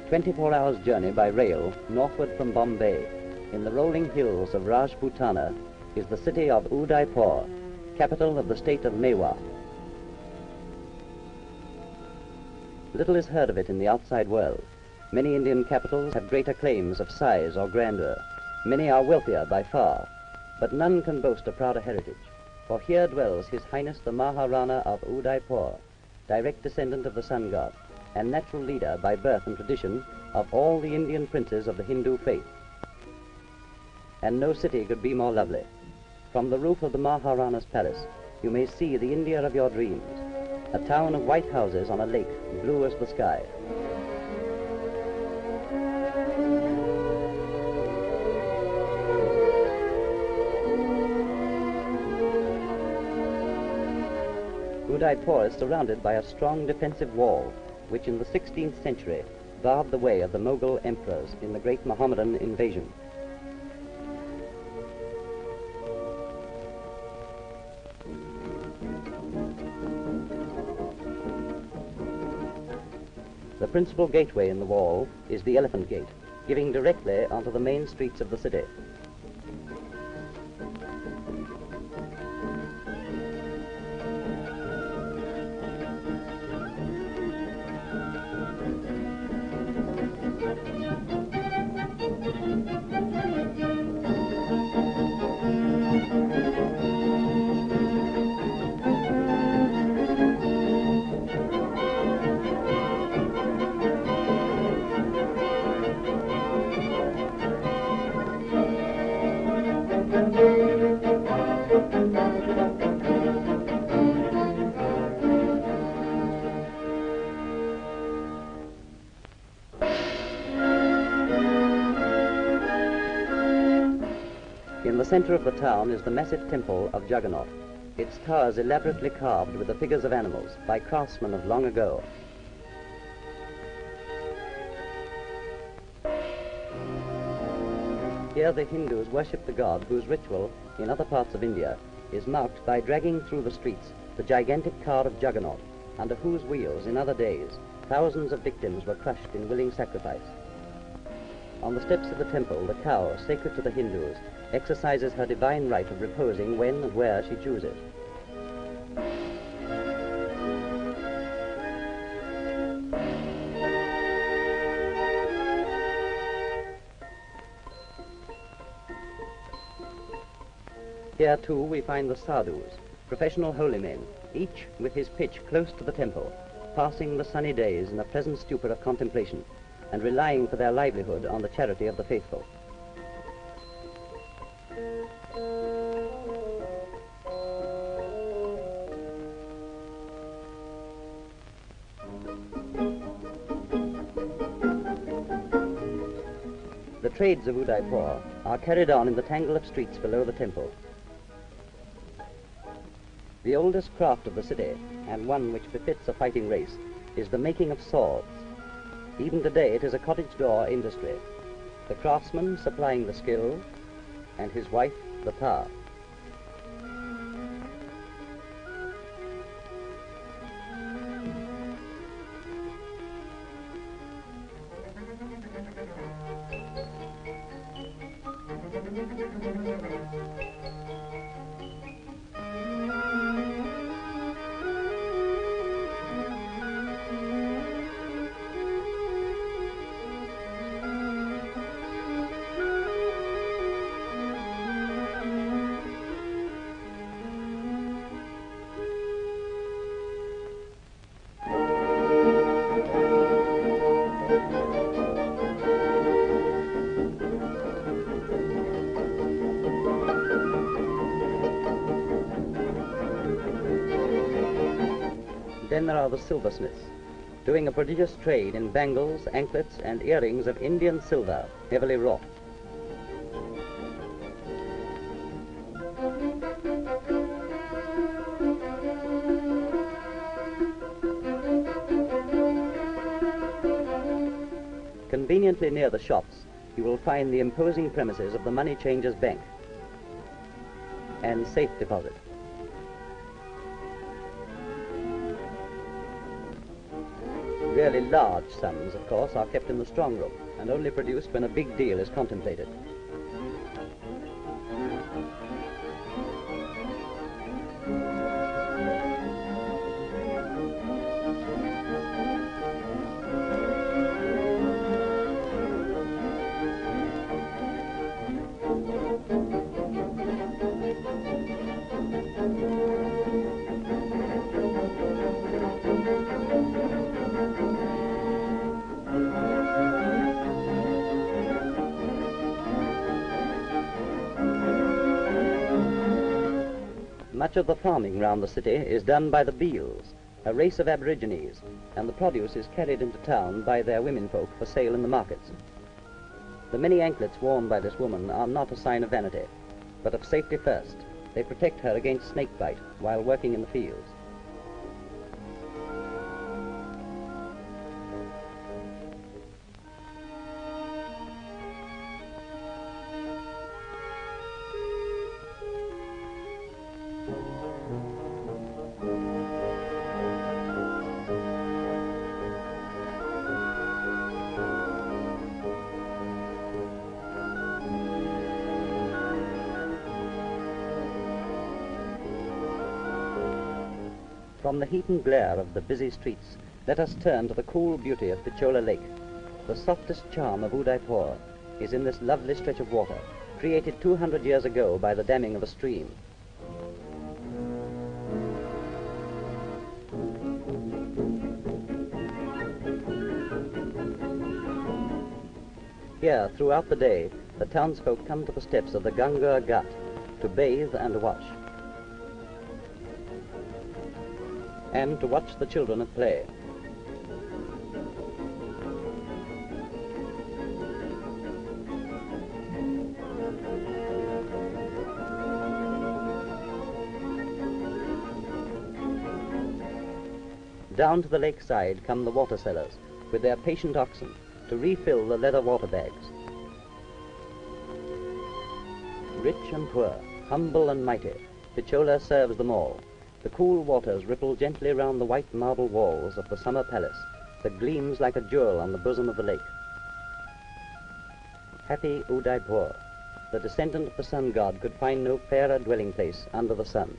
24 hours' journey by rail northward from Bombay, in the rolling hills of Rajputana, is the city of Udaipur, capital of the state of Mewa. Little is heard of it in the outside world. Many Indian capitals have greater claims of size or grandeur. Many are wealthier by far, but none can boast a prouder heritage, for here dwells His Highness the Maharana of Udaipur, direct descendant of the sun god, and natural leader by birth and tradition of all the Indian princes of the Hindu faith. And no city could be more lovely. From the roof of the Maharana's palace, you may see the India of your dreams, a town of white houses on a lake, blue as the sky. Udaipur is surrounded by a strong defensive wall, which in the 16th century barred the way of the Mughal emperors in the great Mohammedan invasion. The principal gateway in the wall is the Elephant Gate, giving directly onto the main streets of the city. In the center of the town is the massive temple of Jagannath, its towers elaborately carved with the figures of animals by craftsmen of long ago. Here the Hindus worship the god whose ritual, in other parts of India, is marked by dragging through the streets the gigantic car of Jagannath, under whose wheels, in other days, thousands of victims were crushed in willing sacrifice. On the steps of the temple, the cow, sacred to the Hindus, exercises her divine right of reposing when and where she chooses. Here too we find the sadhus, professional holy men, each with his pitch close to the temple, passing the sunny days in a pleasant stupor of contemplation, and relying for their livelihood on the charity of the faithful. The trades of Udaipur are carried on in the tangle of streets below the temple. The oldest craft of the city, and one which befits a fighting race, is the making of swords. Even today it is a cottage door industry, the craftsman supplying the skill, and his wife the power. Then there are the silversmiths, doing a prodigious trade in bangles, anklets, and earrings of Indian silver, heavily wrought. Conveniently near the shops, you will find the imposing premises of the Money Changers Bank and safe deposit. Really large sums, of course, are kept in the strong room and only produced when a big deal is contemplated. Much of the farming round the city is done by the Beals, a race of aborigines, and the produce is carried into town by their womenfolk for sale in the markets. The many anklets worn by this woman are not a sign of vanity, but of safety first. They protect her against snake bite while working in the fields. From the heat and glare of the busy streets, let us turn to the cool beauty of Pichola Lake. The softest charm of Udaipur is in this lovely stretch of water, created 200 years ago by the damming of a stream. Here, throughout the day, the townsfolk come to the steps of the Ganga Ghat to bathe and wash, and to watch the children at play. Down to the lakeside come the water sellers with their patient oxen to refill the leather water bags. Rich and poor, humble and mighty, Pichola serves them all. The cool waters ripple gently round the white marble walls of the summer palace that gleams like a jewel on the bosom of the lake. Happy Udaipur, the descendant of the sun god, could find no fairer dwelling place under the sun.